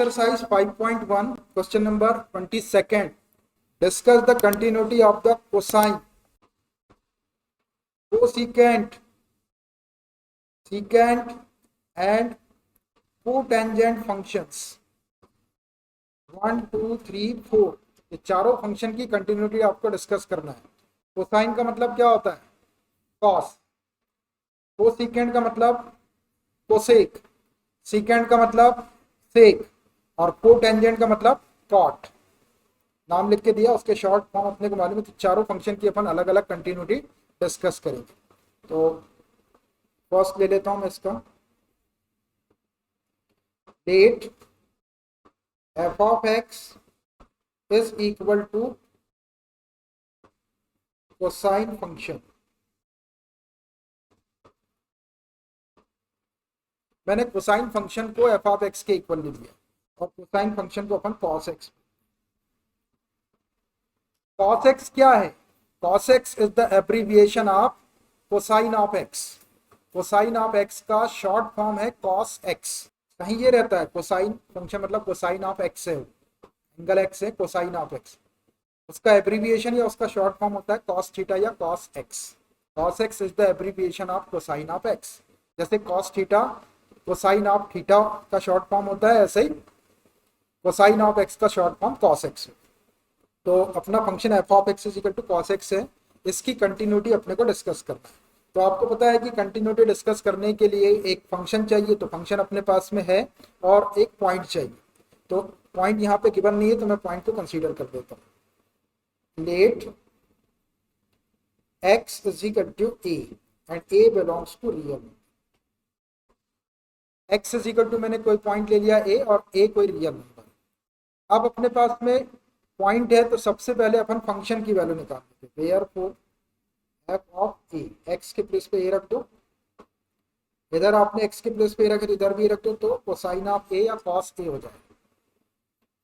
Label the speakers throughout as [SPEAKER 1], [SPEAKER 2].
[SPEAKER 1] Exercise 5.1, question number 22nd. Discuss the continuity of the cosine, cosecant, secant and cotangent functions. 1, 2, 3, 4 ये चारों function की continuity आपको discuss करना है। कोसाइन का मतलब क्या होता है? कॉस। कोसेकेंट का मतलब कोसेक। सीकेंट का मतलब सेक। और कोटेंजेंट का मतलब कॉट। नाम लिख के दिया, उसके शॉर्ट फॉर्म अपने को मालूम है। तो चारों फंक्शन की अपन अलग अलग कंटिन्यूटी डिस्कस करेंगे। तो फर्स्ट ले लेता हूं मैं इसका। Let f of x is equal to cosine function. मैंने कोसाइन फंक्शन को एफ ऑफ एक्स के इक्वल ले लिया और कोसाइन फंक्शन को अपन कॉस एक्स। कॉस एक्स क्या है? Cos x is the abbreviation of cosine of x. Cosine of x का शॉर्ट फॉर्म है कॉस एक्स। कहीं ये रहता है कोसाइन फंक्शन मतलब कोसाइन ऑफ एक्स है, एंगल एक्स है, कोसाइन ऑफ एक्स। उसका एब्रीविएशन या उसका शॉर्ट फॉर्म होता है कॉस थीटा या cos x. Cos x is the abbreviation of cosine of x. जैसे cos theta cosine of theta का शॉर्ट फॉर्म होता है, ऐसे ही कोसाइन ऑफ एक्स का शॉर्ट फॉर्म कॉस एक्स। तो अपना function f of x is equal to cos x है। इसकी कंटिन्यूटी अपने को डिस्कस करना है। तो आपको पता है कि कंटिन्यूटी डिस्कस करने के लिए एक फंक्शन चाहिए, तो फंक्शन अपने पास में है और एक पॉइंट चाहिए। तो पॉइंट यहाँ पे गिवन नहीं है तो मैं पॉइंट को कंसीडर कर देता हूँ। Let x is equal to a and a belongs to real. X is equal to मैंने कोई पॉइंट ले लिया ए और ए कोई रियल नंबर। अब अपने पास में पॉइंट है तो सबसे पहले अपन फंक्शन की वैल्यू निकाल लेते हैं। Therefore f of A, x के प्लेस पे ए रख दो, इधर आपने एक्स के प्लेस पे रखे तो इधर भी रख दो, तो कोसाइन ऑफ ए या कॉस ए हो जाएगा।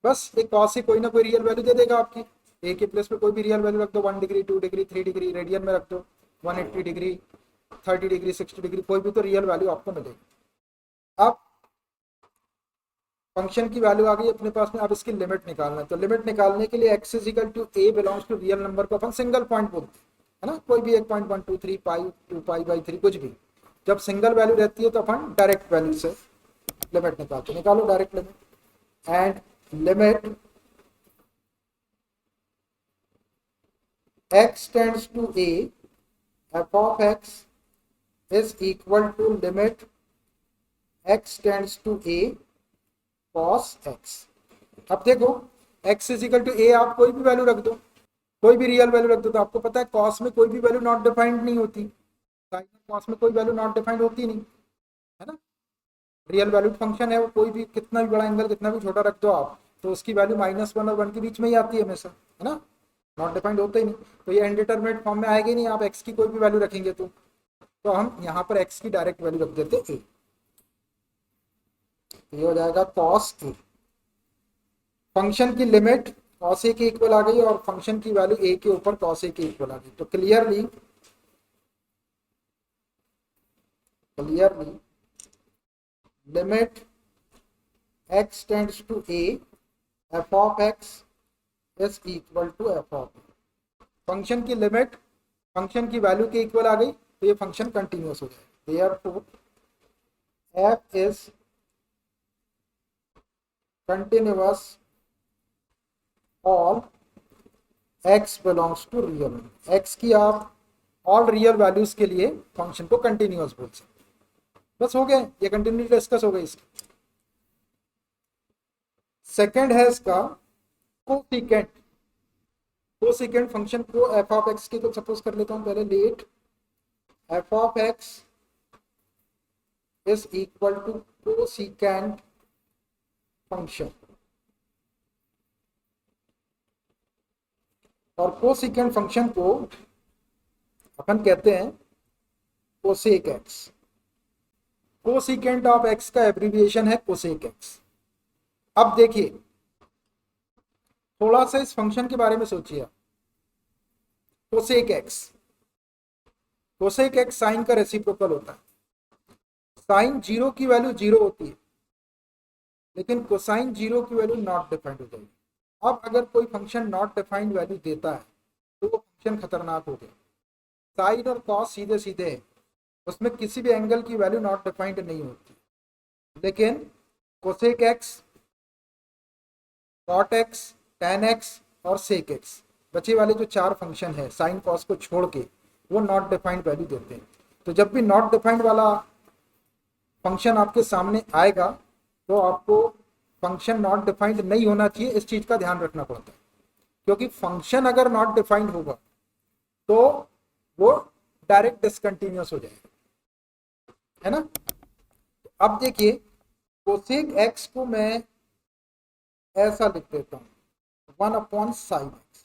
[SPEAKER 1] बस एक कॉस से कोई ना कोई रियल वैल्यू दे देगा आपकी। ए के प्लेस पे कोई भी रियल वैल्यू रख दो, 1 डिग्री 2 डिग्री 3 डिग्री, रेडियन में रख दो 180 डिग्री 30 डिग्री 60 डिग्री, कोई भी तो रियल वैल्यू आपको मिलेगी। अब फंक्शन की वैल्यू आ गई अपने पास में। अब इसकी लिमिट निकालना है, तो लिमिट निकालने के लिए x is equal to a belongs to real number को अपन सिंगल पॉइंट बोलते हैं, है ना। कोई भी 1.1 2 3 पाई 2 पाई बाई 3 कुछ भी, जब सिंगल वैल्यू रहती है तो अपन डायरेक्ट वैल्यू से लिमिट निकालते। निकालो direct limit. And limit x tends to a f of x is equal to limit x tends to a cos x। अब देखो x is equal to a, आप कोई भी वैल्यू रख दो, कोई भी रियल वैल्यू रख दो। तो आपको पता है cos में कोई भी वैल्यू नॉट डिफाइंड नहीं होती, sin cos में कोई वैल्यू नॉट डिफाइंड होती नहीं, है ना। रियल वैल्यूड फंक्शन है वो, कोई भी कितना भी बड़ा एंगल कितना भी छोटा रख दो आप, तो उसकी वैल्यू -1 और 1 के बीच में ही आती है हमेशा, है ना। नॉट डिफाइंड होता ही नहीं, तो ये इनडिटरमिनेट फॉर्म में आएगी नहीं। आप x की कोई भी वैल्यू रखेंगे तो हम यहाँ पर x की डायरेक्ट वैल्यू रख देते a। ये हो जाएगा cos a। फंक्शन की लिमिट cos a के इक्वल आ गई और फंक्शन की वैल्यू a के ऊपर cos a के इक्वल आ गई। तो clearly limit x tends to a f of x is equal to f of a। Function की लिमिट फंक्शन की वैल्यू के इक्वल आ गई तो ये फंक्शन कंटिन्यूअस हो जाएगा। Therefore f is continuous all x belongs to real। x की आप ऑल रियल वैल्यूज के लिए फंक्शन को कंटिन्यूअस बोल सकते। बस हो गया, ये कंटिन्यूटी डिस्कस हो गई इसकी। सेकंड है इसका कोसेकेंट। कोसेकेंट फंक्शन को एफ ऑफ एक्स की तो सपोज कर लेता हूं पहले। Let f of x is equal to cosecant function. और कोसेकेंट फंक्शन को अपन कहते हैं cosec x. Cosecant of x का एब्रीविएशन है कोसेक एक्स। अब देखिए थोड़ा सा इस फंक्शन के बारे में सोचिए। कोसेक एक्स साइन का रेसिप्रोकल होता है। साइन 0 की वैल्यू 0 होती है, लेकिन कोसाइन जीरो की वैल्यू नॉट डिफाइंड हो जाएगी। अब अगर कोई फंक्शन नॉट डिफाइंड वैल्यू देता है तो वो फंक्शन खतरनाक हो गया। साइन और कॉस सीधे सीधे है, उसमें किसी भी एंगल की वैल्यू नॉट डिफाइंड नहीं होती। लेकिन cosec x, cot x, tan x और सेक एक्स, बचे वाले जो चार फंक्शन है साइन कॉस को छोड़ के, वो नॉट डिफाइंड वैल्यू देते हैं। तो जब भी नॉट डिफाइंड वाला फंक्शन आपके सामने आएगा तो आपको फंक्शन नॉट डिफाइंड नहीं होना चाहिए, इस चीज का ध्यान रखना पड़ता है। क्योंकि फंक्शन अगर नॉट डिफाइंड होगा तो वो डायरेक्ट डिसकंटिन्यूअस हो जाएगा, है ना। अब देखिए कोसेक एक्स को मैं ऐसा लिख देता हूं, 1/sin x।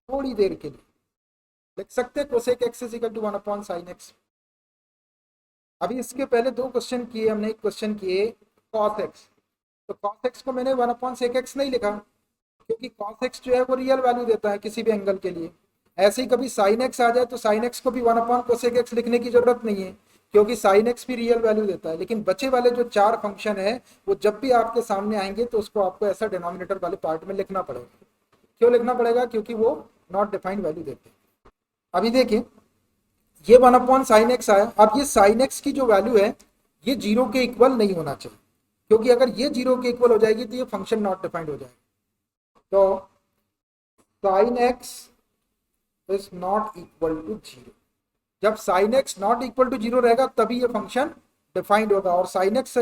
[SPEAKER 1] थोड़ी देर के लिए लिख सकते हैं cosec x is equal to 1/sin x। अभी इसके पहले दो क्वेश्चन किए हमने, एक क्वेश्चन किए cos x, तो cos x को मैंने 1/sec x नहीं लिखा क्योंकि cos x जो है वो रियल वैल्यू देता है किसी भी एंगल के लिए। ऐसे ही कभी sin x आ जाए तो sin x को भी 1/cosec x लिखने की जरूरत नहीं है क्योंकि sin x भी रियल वैल्यू देता है। लेकिन बचे वाले जो चार फंक्शन है वो जब भी आपके सामने आएंगे तो उसको आपको ऐसा डिनोमिनेटर वाले पार्ट में लिखना पड़ेगा। क्यों लिखना पड़ेगा? क्योंकि वो नॉट डिफाइंड वैल्यू देते हैं। अभी देखिए ये 1/sin x आया। अब ये sin x की जो वैल्यू है ये जीरो के इक्वल नहीं होना चाहिए, क्योंकि अगर ये जीरो के इक्वल हो जाएगी तो ये फंक्शन नॉट डिफाइंड हो जाएगा। तो sin x is not equal to zero. जब sin x not equal to zero रहेगा तभी ये फंक्शन डिफाइंड होगा, और sin x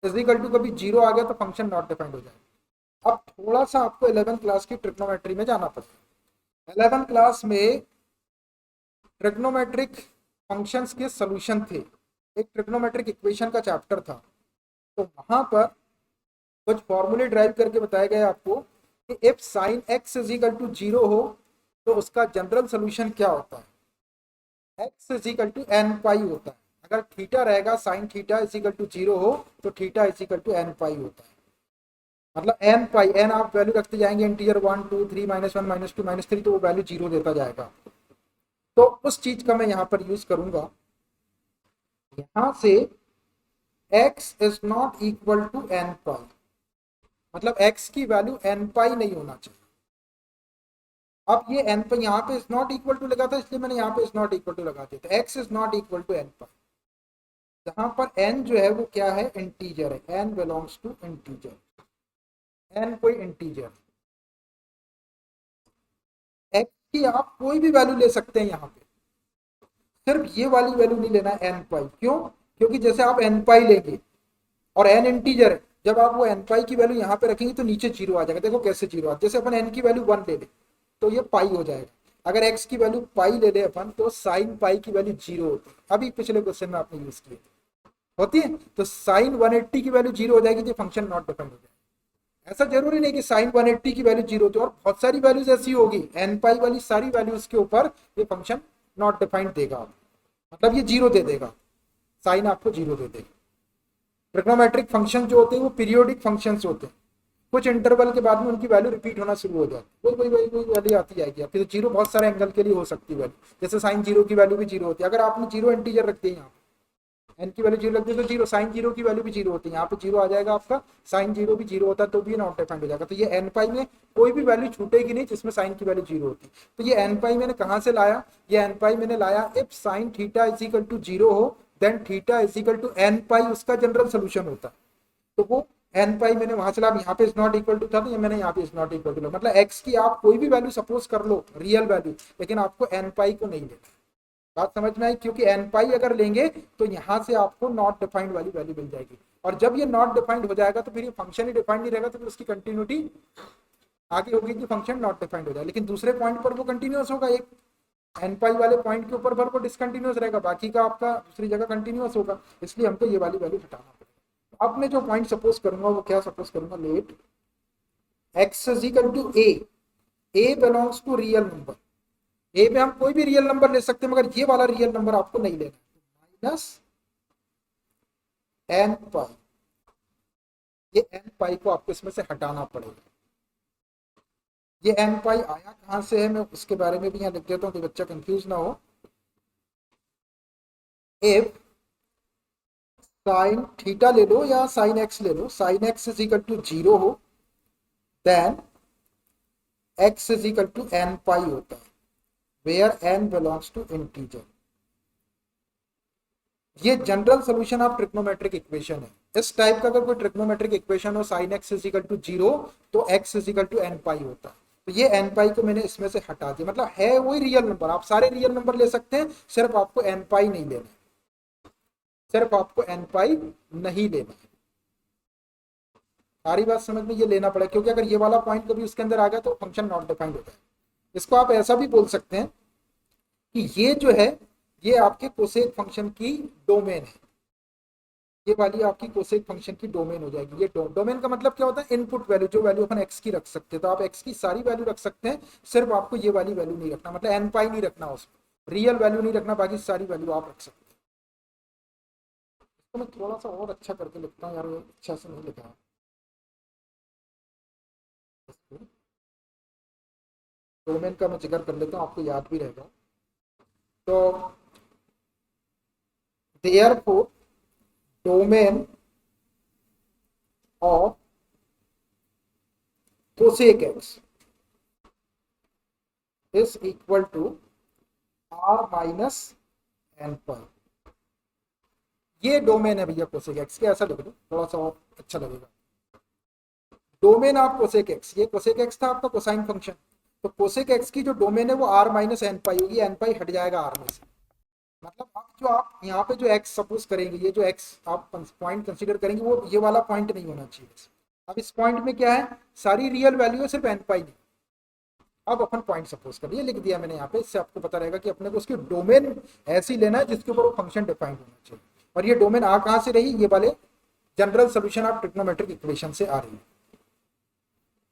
[SPEAKER 1] is equal to कभी जीरो आ गया तो फंक्शन नॉट डिफाइंड हो जाएगा। अब थोड़ा सा आपको 11th क्लास की ट्रिग्नोमेट्री में जाना पड़ेगा। 11th क्लास में ट्रिग्नोमेट्रिक फंक्शंस के सॉल्यूशन थे, एक ट्रिग्नोमेट्रिक इक्वेशन का चैप्टर था। तो वहां पर कुछ फॉर्मूले ड्राइव करके बताया गया आपको कि if sin x is equal to zero हो तो उसका जनरल सोल्यूशन क्या होता है, x is equal to n pi होता है। अगर थीटा रहेगा sin theta is equal to zero हो तो theta is equal to n pi होता है। मतलब n पाई, n आप वैल्यू रखते जाएंगे इंटीजर 1 2 3 -1 -2 -3 तो वो वैल्यू जीरो देता जाएगा। तो उस चीज का मैं यहां पर यूज करूंगा। यहां से x is not equal to n pi, मतलब x की वैल्यू n पाई नहीं होना चाहिए। अब ये n पर यहाँ पे इज नॉट इक्वल टू लगा था इसलिए मैंने यहाँ पे इज नॉट इक्वल टू लगा दिया, तो x is not equal to n pi. जहां पर n जो है वो क्या है, इंटीजर है, n belongs to integer, n कोई इंटीजर। x की आप कोई भी वैल्यू ले सकते हैं, यहाँ पे सिर्फ ये वाली वैल्यू नहीं लेना है n पाई। क्यों? क्योंकि जैसे आप n पाई लेंगे और n इंटीजर है, जब आप वो n पाई की वैल्यू यहाँ पे रखेंगे तो नीचे जीरो आ जाएगा। देखो कैसे जीरो आ, जैसे अपन n की वैल्यू 1 ले ले तो ये पाई हो जाएगा। अगर x की वैल्यू पाई ले ले अपन तो साइन पाई की वैल्यू जीरो होती है। अभी पिछले क्वेश्चन में आपने यूज किया होती है, तो साइन 180 की वैल्यू जीरो हो जाएगी तो फंक्शन नॉट डिफाइंड हो जाएगा। ऐसा जरूरी नहीं कि साइन 180 की वैल्यू जीरो होती है, और बहुत सारी वैल्यूज ऐसी होगी n पाई वाली सारी वैल्यूज के ऊपर ये फंक्शन नॉट डिफाइंड देगा, मतलब ये जीरो दे देगा, साइन आपको जीरो दे देगा। ट्रिग्नोमेट्रिक फंक्शन जो होते हैं वो पीरियोडिक फंक्शंस होते हैं, कुछ इंटरवल के बाद में उनकी वैल्यू रिपीट होना शुरू हो जाती है, वही वैल्यू आती जाएगी आपकी। तो जीरो बहुत सारे एंगल के लिए हो सकती है वैल्यू, जैसे साइन जीरो की वैल्यू भी जीरो होती है। अगर आपने जीरो इंटीजर रख दी यहाँ पे, एन की वैल्यू जीरो रख दी तो जीरो, साइन जीरो की वैल्यू भी जीरो होती है, यहाँ पे जीरो आ जाएगा आपका, साइन जीरो भी जीरो होता है तो भी नॉट डिफाइंड हो जाएगा। तो ये एन पाई में कोई भी वैल्यू छूटेगी नहीं जिसमें साइन की वैल्यू जीरो होती। तो ये एन पाई मैंने कहाँ से लाया, ये एन पाई मैंने लाया if sine theta is equal to zero हो then theta is equal to n pi, उसका जनरल सोल्यूशन होता है। तो वो एन पाई मैंने वहां चला, यहाँ पे इज नॉट इक्वल टू था तो ये मैंने यहाँ पे इज नॉट इक्वल टू, मतलब एक्स की आप कोई भी वैल्यू सपोज कर लो रियल वैल्यू, लेकिन आपको एन पाई को नहीं लेना। बात समझ में आई? क्योंकि एन पाई अगर लेंगे तो यहाँ से आपको नॉट डिफाइंड वाली वैल्यू मिल जाएगी, और जब ये नॉट डिफाइंड हो जाएगा तो फिर ये फंक्शन ही डिफाइंड नहीं रहेगा, तो फिर उसकी कंटिन्यूटी आगे होगी कि फंक्शन नॉट डिफाइंड हो जाए। लेकिन दूसरे पॉइंट पर वो कंटिन्यूअस होगा, एक एन पाई वाले पॉइंट के ऊपर पर वो डिसकंटिन्यूअस रहेगा, बाकी का आपका दूसरी जगह कंटिन्यूअस होगा, इसलिए हमको ये वाली वैल्यू हटाना पड़ेगा। अब मैं जो पॉइंट सपोज करूंगा वो क्या सपोज करूंगा, let x is equal to a belongs to real number. A में हम कोई भी रियल नंबर ले सकते हैं मगर ये वाला रियल नंबर आपको नहीं लेना, माइनस एन पाई। ये एन पाई को आपको इसमें से हटाना पड़ेगा। ये एन पाई आया कहां से है मैं उसके बारे में भी यहां लिख देता हूं, तो बच्चा कंफ्यूज ना हो। इफ साइन थीटा ले लो या साइन एक्स ले लो, sine x is equal to 0 हो, then x is equal to n pi होता है, where n belongs to integer. ये general solution of trigonometric equation है। इस टाइप का अगर कोई ट्रिग्नोमेट्रिक इक्वेशन हो, sine x is equal to 0 तो x is equal to n pi होता है। तो ये एन पाई को मैंने इसमें से हटा दिया, मतलब है वही रियल नंबर, आप सारे रियल नंबर ले सकते हैं, सिर्फ आपको एन पाई नहीं लेना, सिर्फ आपको एन पाई नहीं लेना है। सारी बात समझ में ये लेना पड़ेगा, क्योंकि अगर ये वाला पॉइंट कभी उसके अंदर आ गया तो फंक्शन नॉट डिफाइंड होता है। इसको आप ऐसा भी बोल सकते हैं कि ये जो है ये आपके कोसेक फंक्शन की डोमेन है, ये वाली आपकी कोसेक फंक्शन की डोमेन हो जाएगी। ये डोमेन का मतलब क्या होता है, इनपुट वैल्यू, जो वैल्यू अपन एक्स की रख सकते हैं, तो आप एक्स की सारी वैल्यू रख सकते हैं, सिर्फ आपको ये वाली वैल्यू नहीं रखना, मतलब एन पाई नहीं रखना, उसमें रियल वैल्यू नहीं रखना, बाकी सारी वैल्यू आप रख सकते हैं। तो मैं थोड़ा सा और अच्छा करके लिखता हूँ यार, ये अच्छा से नहीं लिखा है। डोमेन का मैं जिक्र कर लेता हूँ, आपको याद भी रहेगा। तो therefore domain of cosec x is equal to R minus n pi. ये डोमेन है भैया कोसेक एक्स के, ऐसा लिख लो थोड़ा सा और अच्छा लगेगा। डोमेन ऑफ कोसेक एक्स, ये कोसेक एक्स था आपका कोसाइन फंक्शन, तो कोसेक एक्स की जो डोमेन है वो आर माइनस एन पाई होगी, एन पाई हट जाएगा आर में से। मतलब आप यहाँ पे जो एक्स सपोज करेंगे, ये जो एक्स आप पॉइंट कंसीडर करेंगे वो ये वाला पॉइंट नहीं होना चाहिए। अब इस पॉइंट में क्या है, सारी रियल वैल्यू है, सिर्फ एन पाई नहीं। अब अपन पॉइंट सपोज करिए, लिख दिया मैंने यहाँ पे, इससे आपको पता रहेगा कि अपने को उसकी डोमेन ऐसी लेना है जिसके ऊपर वो फंक्शन डिफाइंड होना चाहिए। और ये डोमेन आ कहाँ से रही, ये वाले general solution of trigonometric equation से आ रही है।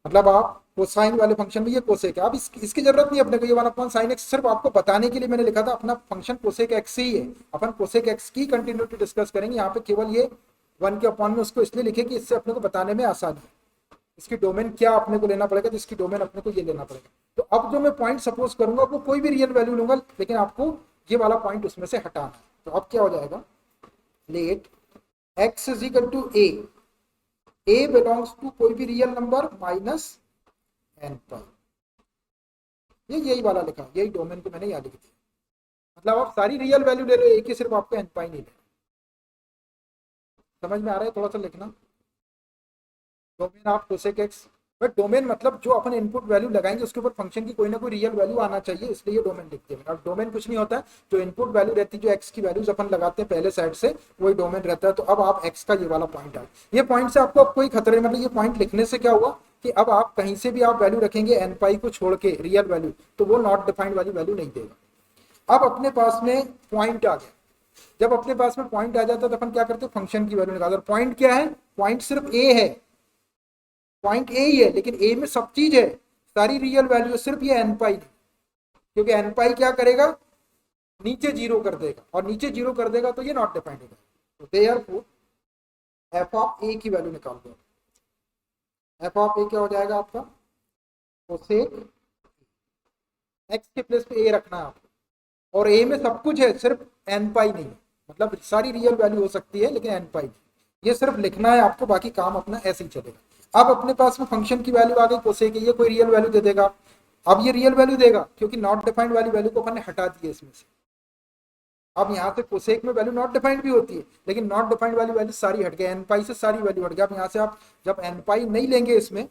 [SPEAKER 1] मतलब आप कोसाइन वाले फंक्शन में ये कोसेक है, अब इसकी जरूरत नहीं अपने को, ये वाला अपॉन साइन एक्स सिर्फ आपको बताने के लिए मैंने लिखा था, अपना फंक्शन कोसेक एक्स ही है, अपन कोसेक एक्स की कंटिन्यूटी डिस्कस करेंगे। यहाँ पे केवल ये 1 के अपॉन में उसको इसलिए लिखे कि इससे अपने को बताने में आसानी है, इसकी डोमेन क्या अपने को लेना पड़ेगा, तो इसकी डोमेन अपने को ये लेना पड़ेगा। तो अब जो मैं पॉइंट सपोज करूंगा वो कोई भी रियल वैल्यू लूंगा, लेकिन आपको ये वाला पॉइंट उसमें से हटाना है। तो अब क्या हो जाएगा, let x is equal to a belongs to कोई भी real number minus n pi, ये यही वाला लिखा, यही डोमेन को मैंने यहाँ लिख दिया। मतलब आप सारी रियल वैल्यू ले लो, एक ही, सिर्फ आपको एन पाई नहीं लेना। समझ में आ रहा है, थोड़ा सा लिखना। Domain of cosec x, but domain मतलब जो अपन इनपुट वैल्यू लगाएंगे उसके ऊपर फंक्शन की कोई ना कोई रियल वैल्यू आना चाहिए, इसलिए डोमेन लिखते हैं। अब डोमेन कुछ नहीं होता है, जो इनपुट वैल्यू रहती है, जो एक्स की वैल्यूज अपन लगाते हैं पहले साइड से, वही डोमेन रहता है। तो अब आप एक्स का ये वाला पॉइंट है, ये पॉइंट से आपको अब कोई खतरा नहीं, मतलब ये पॉइंट लिखने से क्या हुआ कि अब आप कहीं से भी आप वैल्यू रखेंगे एन पाई को छोड़ के रियल वैल्यू, तो वो नॉट डिफाइंड वाली वैल्यू नहीं देगा। अब अपने पास में पॉइंट आ गया, जब अपने पास में पॉइंट आ जाता है तो अपन क्या करते हैं, फंक्शन की वैल्यू निकालते हैं। पॉइंट क्या है, पॉइंट सिर्फ ए है, पॉइंट ए ही है, लेकिन ए में सब चीज है, सारी रियल वैल्यू, सिर्फ ये एन पाई नहीं, क्योंकि एन पाई क्या करेगा, नीचे जीरो कर देगा, और नीचे जीरो कर देगा तो ये नॉट डिफाइंड होगा। तो देयरफॉर एफ ऑफ ए की वैल्यू निकाल दो। एफ ऑफ ए क्या हो जाएगा आपका, कोसेक एक्स के प्लेस पे ए रखना है आपको, और ए में सब कुछ है, सिर्फ एन पाई नहीं, मतलब सारी रियल वैल्यू हो सकती है लेकिन एन पाई नहीं, ये सिर्फ लिखना है आपको, बाकी काम अपना ऐसे ही चलेगा। अब अपने पास में फंक्शन की वैल्यू आ गई कोसेक, ये कोई रियल वैल्यू दे देगा। अब ये रियल वैल्यू देगा क्योंकि नॉट डिफाइंड वाली वैल्यू को अपन ने हटा दी है इसमें से। अब यहाँ से कोसेक में वैल्यू नॉट डिफाइंड भी होती है, लेकिन नॉट डिफाइंड वाली वैल्यू सारी हट गई, एन पाई से सारी वैल्यू हट गई। अब यहाँ से आप जब एन पाई नहीं लेंगे इसमें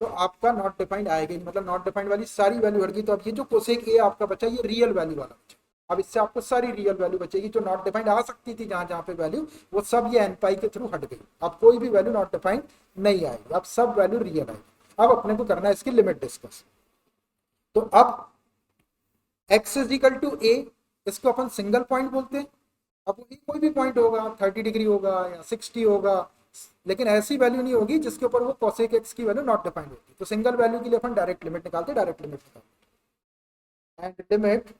[SPEAKER 1] तो आपका नॉट डिफाइंड आएगा ही, मतलब नॉट डिफाइंड वाली सारी वैल्यू हट गई। तो अब ये जो कोसेक ए आपका बचा, ये रियल वैल्यू वाला बचा। अब इससे आपको सारी रियल वैल्यू बचेगी, जो नॉट डिफाइंड आ सकती थी जहां जहां पे वैल्यू, वो सब ये एन पाई के थ्रू हट गई। अब कोई भी वैल्यू नॉट डिफाइंड नहीं आएगी, अब सब वैल्यू रियल आएगी। अब अपने को करना है इसकी लिमिट डिस्कस। तो अब एक्स इज इक्वल टू ए, इसको अपन सिंगल पॉइंट बोलते हैं। अब कोई भी पॉइंट होगा, 30 डिग्री होगा या 60 होगा, लेकिन ऐसी वैल्यू नहीं होगी जिसके ऊपर वो कोसेक एक्स की वैल्यू नॉट डिफाइंड होती। तो सिंगल वैल्यू के लिए अपन डायरेक्ट लिमिट निकालते, डायरेक्ट लिमिट निकालते, and limit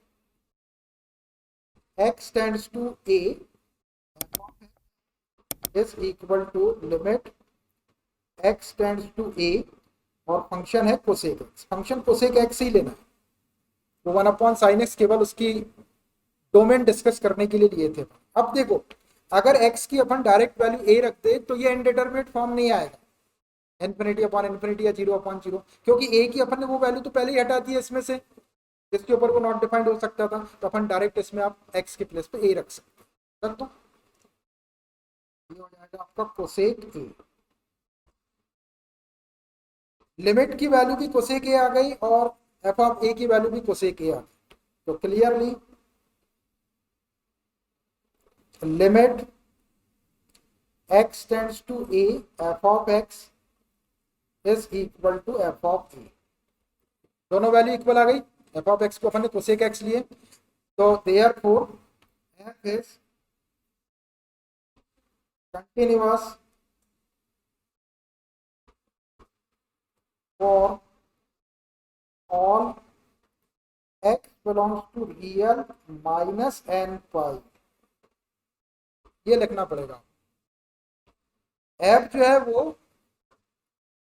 [SPEAKER 1] x tends to a is equal to limit x tends to a, और फंक्शन है cosec x, function cosec x ही लेना है। तो 1/sin x केवल उसकी डोमेन डिस्कस करने के लिए लिए थे। अब देखो अगर x की अपन डायरेक्ट वैल्यू a रख दे तो ये इनडिटरमिनेट फॉर्म नहीं आएगा, इन्फिनिटी अपॉन इन्फिनिटी या 0/0, क्योंकि a की अपन ने वो वैल्यू तो पहले ही हटा दी है इसमें से, जिसके ऊपर वो नॉट डिफाइंड हो सकता था, तो अपन डायरेक्ट इसमें आप x के प्लेस पे a रख सकते, रख दो, ये हो जाएगा आपका कोसेक a। लिमिट की वैल्यू भी कोसेक a आ गई और एफ ऑफ a की वैल्यू भी कोसेक a आ गई, तो clearly limit x tends to a f of x is equal to f of a, दोनों वैल्यू इक्वल आ गई, एफ ऑफ x को अपन ने कोसेक x लिए, तो therefore f is continuous for all x belongs to real minus n pi, ये लिखना पड़ेगा। f जो है वो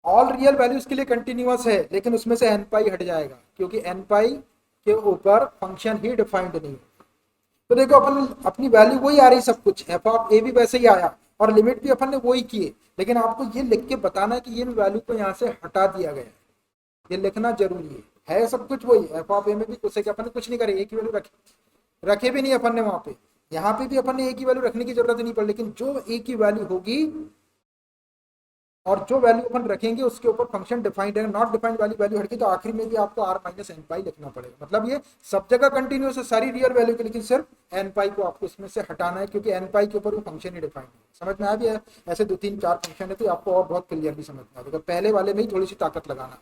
[SPEAKER 1] ऑल रियल वैल्यूज के लिए कंटिन्यूअस है, लेकिन उसमें से n पाई हट जाएगा क्योंकि n पाई के ऊपर फंक्शन ही डिफाइंड नहीं है। तो देखो अपन अपनी वैल्यू वही आ रही सब कुछ, एफ ऑफ ए भी वैसे ही आया और लिमिट भी अपन ने वही किए, लेकिन आपको ये लिख के बताना है कि ये वैल्यू को यहाँ से हटा दिया गया है, ये लिखना जरूरी है सब कुछ वही, एफ ऑफ ए में भी कुछ अपन ने कुछ नहीं करे, एक ही वैल्यू रखे भी नहीं अपन ने वहां पे, यहाँ पे भी अपन ने एक ही वैल्यू रखने की जरूरत नहीं पड़ी, लेकिन जो एक ही वैल्यू होगी और जो वैल्यू अपन रखेंगे उसके ऊपर फंक्शन डिफाइंड है, नॉट डिफाइंड वाली वैल्यू हटके तो आखिरी में भी आपको r माइनस एन पाई लिखना पड़ेगा। मतलब ये सब जगह कंटिन्यूस है सारी रियल वैल्यू के, लेकिन सिर्फ एन पाई को आपको इसमें से हटाना है क्योंकि एन पाई के ऊपर वो फंक्शन ही डिफाइंड है। समझ में आ भी है, ऐसे 2-3-4 फंक्शन है तो आपको और बहुत क्लियरली समझ में आ जाएगा, पहले वाले में ही थोड़ी सी ताकत लगाना,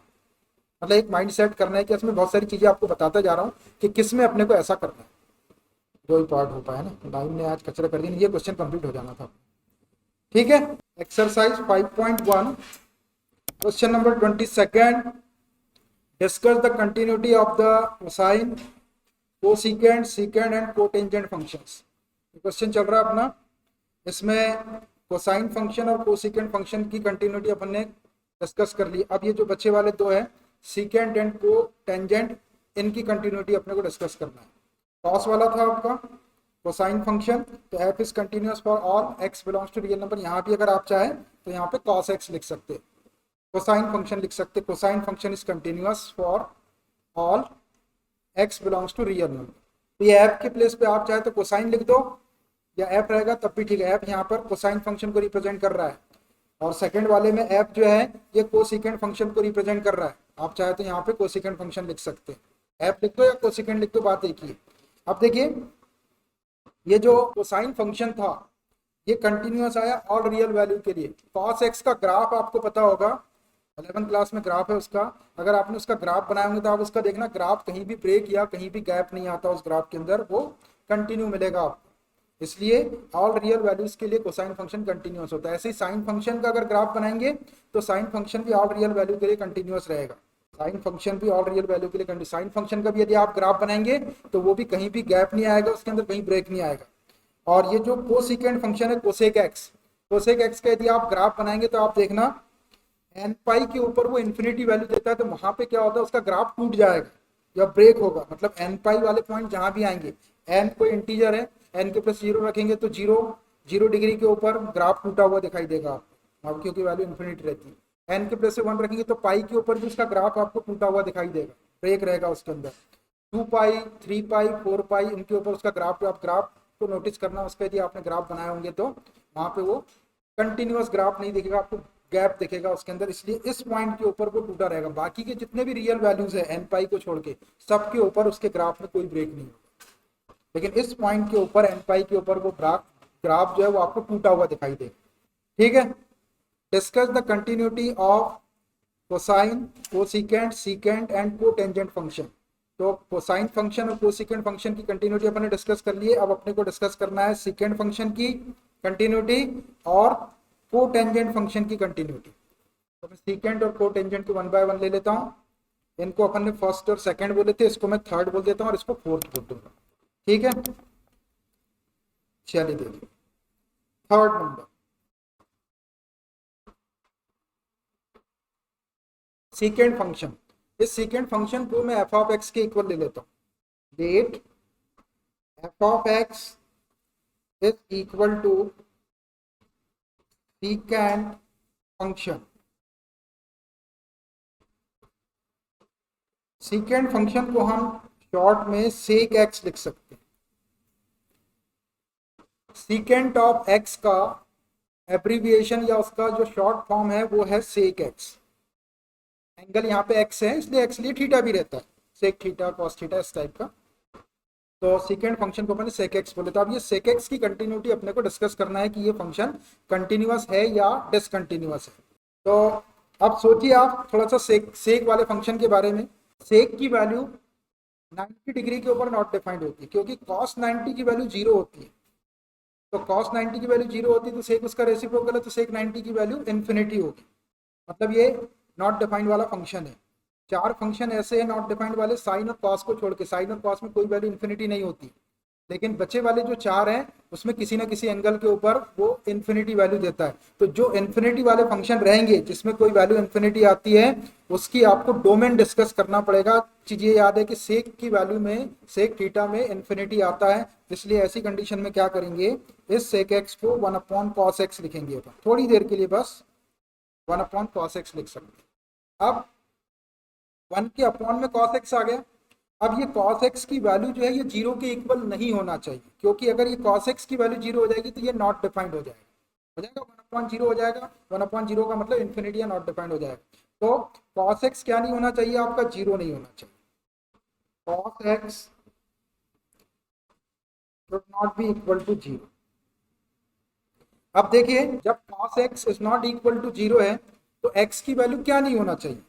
[SPEAKER 1] मतलब एक माइंड सेट करना है कि इसमें बहुत सारी चीजें आपको बताता जा रहा हूँ कि किस में अपने को ऐसा करना है, जो ही पार्ट हो पाया ना, टाइम ने आज कचरा कर दिया, ये क्वेश्चन कंप्लीट हो जाना था। ठीक है, exercise 5.1 question number 22, discuss the continuity of the cosine, cosecant, secant and cotangent functions. Question चल रहा है अपना, इसमें कोसाइन फंक्शन और कोसिकेंट फंक्शन की कंटिन्यूटी अपन ने डिस्कस कर ली। अब ये जो बच्चे वाले दो है सीकेंट एंड कोटेंजेंट, इनकी कंटिन्यूटी अपने को डिस्कस करना है। कॉस वाला था आपका कोसाइन फंक्शन, तो f is continuous for all x belongs to real number, यहाँ भी अगर आप चाहें तो यहाँ पे कॉस एक्स लिख सकते, कोसाइन फंक्शन लिख सकते, cosine function is continuous for all x belongs to real number. तो ये एफ के प्लेस पे आप चाहे तो कोसाइन लिख दो या एफ रहेगा तब भी ठीक है, एफ यहाँ पर कोसाइन फंक्शन को रिप्रेजेंट कर रहा है और सेकंड वाले में एफ जो है ये कोसिकेंट फंक्शन को रिप्रेजेंट कर रहा है, आप चाहे तो यहाँ पे कोसिकेंट फंक्शन लिख सकते हैं, एफ लिख दो या कोसिकेंट लिख दो, बात एक ही है। अब देखिए ये जो कोसाइन फंक्शन था ये कंटिन्यूअस आया ऑल रियल वैल्यू के लिए, कॉस एक्स का ग्राफ आपको पता होगा, 11th क्लास में ग्राफ है उसका, अगर आपने उसका ग्राफ बनाया होंगे तो आप उसका देखना ग्राफ कहीं भी ब्रेक या कहीं भी गैप नहीं आता उस ग्राफ के अंदर, वो कंटिन्यू मिलेगा आपको, इसलिए ऑल रियल वैल्यूज के लिए कोसाइन फंक्शन कंटिन्यूअस होता है। ऐसे ही साइन फंक्शन का अगर ग्राफ बनाएंगे तो साइन फंक्शन भी ऑल रियल वैल्यू के लिए कंटिन्यूअस रहेगा, साइन फंक्शन भी ऑल रियल वैल्यू के लिए, साइन फंक्शन का भी यदि आप ग्राफ बनाएंगे तो वो भी कहीं भी गैप नहीं आएगा, उसके अंदर कहीं ब्रेक नहीं आएगा। और ये जो कोसिकेंट फंक्शन है कोसेक एक्स, कोसेक एक्स का यदि आप ग्राफ बनाएंगे तो आप देखना एन पाई के ऊपर वो इन्फिनिटी वैल्यू देता है, तो वहां पे क्या होता है उसका ग्राफ टूट जाएगा या ब्रेक होगा, मतलब एन पाई वाले पॉइंट जहां भी आएंगे, एन कोई इंटीजर है, एन के प्लस 0 रखेंगे तो 0 डिग्री के ऊपर ग्राफ टूटा हुआ दिखाई देगा आपको, क्योंकि वैल्यू इन्फिनिटी रहती है। एन के प्लस 1 रखेंगे तो पाई के ऊपर भी उसका ग्राफ आपको टूटा हुआ दिखाई देगा, ब्रेक रहेगा उसके अंदर। 2 पाई, 3 पाई, 4 पाई, इनके ऊपर उसका ग्राफ, आप ग्राफ को नोटिस करना, उस पर यदि आपने ग्राफ बनाए होंगे तो वहां पे वो कंटिन्यूअस ग्राफ नहीं दिखेगा, आपको गैप दिखेगा उसके अंदर, इसलिए इस पॉइंट के ऊपर वो टूटा रहेगा। बाकी के जितने भी रियल वैल्यूज है एन पाई को छोड़ के सबके ऊपर उसके ग्राफ में कोई ब्रेक नहीं होगा, लेकिन इस पॉइंट के ऊपर एन पाई के ऊपर वो ग्राफ जो है वो आपको टूटा हुआ दिखाई देगा। ठीक है, discuss the continuity of cosine, cosecant, secant and cotangent function. तो कोसाइन फंक्शन और कोसिकेंट फंक्शन की कंटिन्यूटी अपने डिस्कस कर लिए, अब अपने को डिस्कस करना है सीकेंट फंक्शन की कंटिन्यूटी और कोटेंजेंट फंक्शन की कंटिन्यूटी। तो मैं सीकेंट और कोटेंजेंट को 1 बाय 1 ले लेता हूँ, इनको अपन ने फर्स्ट और सेकंड बोले थे, इसको मैं थर्ड बोल देता हूँ और इसको फोर्थ बोल दूंगा। ठीक है, चलिए देखिए थर्ड नंबर सीकेंट फंक्शन। इस सीकेंट फंक्शन को मैं एफ ऑफ एक्स के इक्वल ले लेता हूँ, let f of x is equal to secant function. secant function को हम शॉर्ट में sec x लिख सकते हैं। secant ऑफ x का एब्रीविएशन या उसका जो शॉर्ट फॉर्म है वो है sec x। एंगल यहाँ पे x है इसलिए x लिए थीटा भी रहता है, sec थीटा cos थीटा इस टाइप का। तो सेकेंड फंक्शन को अपने sec x बोले। तो अब ये sec x की कंटिन्यूटी अपने को डिस्कस करना है कि ये फंक्शन कंटिन्यूअस है या डिसकंटिन्यूअस है। तो अब सोचिए आप थोड़ा सा सेक वाले फंक्शन के बारे में। सेक की वैल्यू 90 डिग्री के ऊपर नॉट डिफाइंड होती है, क्योंकि cos 90 की वैल्यू 0 होती है। तो cos 90 की वैल्यू 0 होती है तो सेक उसका रेसिप्रोकल है, तो सेक 90 की वैल्यू इन्फिनिटी होगी। मतलब ये नॉट डिफाइंड वाला फंक्शन है। चार फंक्शन ऐसे हैं नॉट डिफाइंड वाले, साइन और कॉस को छोड़ के। साइन और कॉस में कोई वैल्यू इन्फिनिटी नहीं होती, लेकिन बचे वाले जो चार हैं उसमें किसी ना किसी एंगल के ऊपर वो इन्फिनिटी वैल्यू देता है। तो जो इन्फिनिटी वाले फंक्शन रहेंगे जिसमें कोई वैल्यू इन्फिनिटी आती है उसकी आपको डोमेन डिस्कस करना पड़ेगा। चीज ये याद है कि सेक की वैल्यू में, सेक थीटा में इन्फिनिटी आता है, इसलिए ऐसी कंडीशन में क्या करेंगे, इस सेक एक्स को 1/cos x लिखेंगे अपन थोड़ी देर के लिए, बस 1/cos x लिख सकते हैं। अब 1 के अपॉन में cos x आ गया। अब ये cos x की वैल्यू जो है ये 0 के इक्वल नहीं होना चाहिए, क्योंकि अगर ये cos x की वैल्यू 0 हो जाएगी तो ये नॉट डिफाइंड हो जाएगा 1/0 हो जाएगा। 1/0 का मतलब इन्फिनिटी या नॉट डिफाइंड हो जाएगा। तो cos x क्या नहीं होना चाहिए आपका, 0 नहीं होना चाहिए। cos x should not be equal to 0। अब देखिए जब cos x is not equal to 0 है तो x की वैल्यू क्या नहीं होना चाहिए,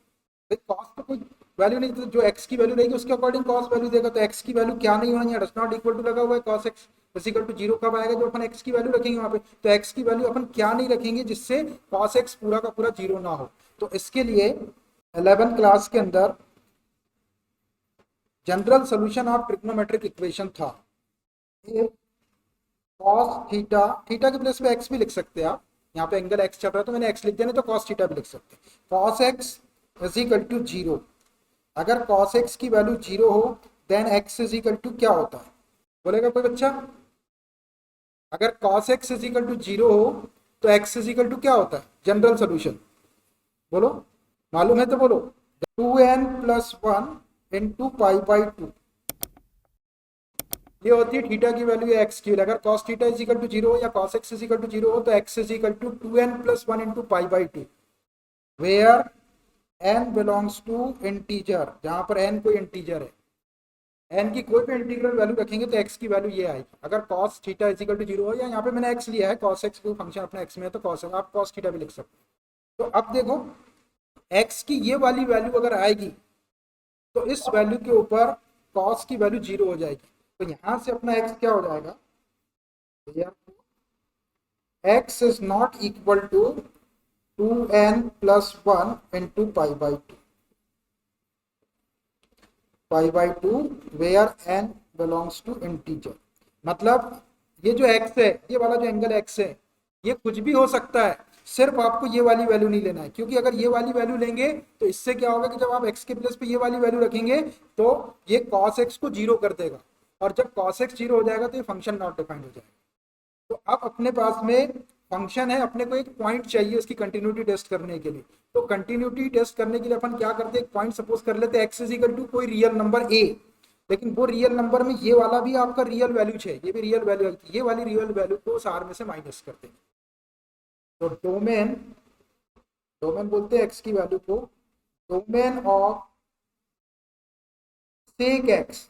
[SPEAKER 1] cos तो कोई वैल्यू नहीं, तो जो x की वैल्यू रहेगी उसके अकॉर्डिंग cos वैल्यू देगा। तो x की वैल्यू क्या नहीं होना, डज नॉट इक्वल टू लगा हुआ है, cos x is equal to 0 कब आएगा, जो अपन x की वैल्यू रखेंगे वहां पे। तो x की वैल्यू अपन क्या नहीं रखेंगे जिससे cos x पूरा का पूरा 0 ना हो। तो इसके लिए 11th क्लास के अंदर general solution of trigonometric equation था, cos थीटा, थीटा के प्लेस पे x भी लिख सकते हैं आप, यहाँ पे एंगल x चल रहा है तो मैंने x लिख दिया, नहीं तो cos थीटा भी लिख सकते हैं। cos x is equal to 0। अगर cos x की वैल्यू 0 हो then x is equal to क्या होता है, बोलेगा कोई बच्चा। अगर cos x is equal to 0 हो तो x इज इक्वल टू क्या होता है, जनरल सोल्यूशन बोलो, मालूम है तो बोलो, 2n plus 1 into pi by 2। ये होती है थीटा की वैल्यू या एक्स की वैल्यू। अगर cos theta is equal to 0 हो या cos x is equal to 0 हो तो x is equal to 2n plus 1 into pi by 2, where n belongs to integer, जहां पर n कोई इंटीजर है। n की कोई भी इंटीग्रल वैल्यू रखेंगे तो x की वैल्यू ये आएगी। अगर cos theta is equal to 0 हो, या यहाँ पे मैंने x लिया है, cos x कोई फंक्शन अपने x में है तो cos x, आप cos थीटा भी लिख सकते हैं। तो अब देखो x की ये वाली वैल्यू अगर आएगी तो इस वैल्यू के ऊपर cos की वैल्यू 0 हो जाएगी। तो यहां से अपना x क्या हो जाएगा, x is not equal to 2n plus 1 into pi by 2, pi by 2 where n belongs to integer. मतलब ये जो x है, ये वाला जो एंगल x है, ये कुछ भी हो सकता है, सिर्फ आपको ये वाली वैल्यू नहीं लेना है। क्योंकि अगर ये वाली वैल्यू लेंगे तो इससे क्या होगा कि जब आप x के प्लेस पे ये वाली वैल्यू रखेंगे तो ये cos x को 0 कर देगा, और जब cos x 0 हो जाएगा तो ये फंक्शन नॉट डिफाइंड हो जाएगा। तो अब अपने पास में फंक्शन है, अपने को एक पॉइंट चाहिए उसकी कंटिन्यूटी टेस्ट करने के लिए। तो कंटिन्यूटी टेस्ट करने के लिए अपन क्या करते हैं, एक पॉइंट सपोज कर लेते हैं x इज इक्वल टू कोई रियल नंबर a, लेकिन वो रियल नंबर में ये वाला भी आपका रियल वैल्यू है, ये भी रियल वैल्यू है, ये वाली रियल वैल्यू को उस r में से माइनस करते हैं। तो डोमेन, डोमेन बोलते हैं x की वैल्यू को, domain of sec x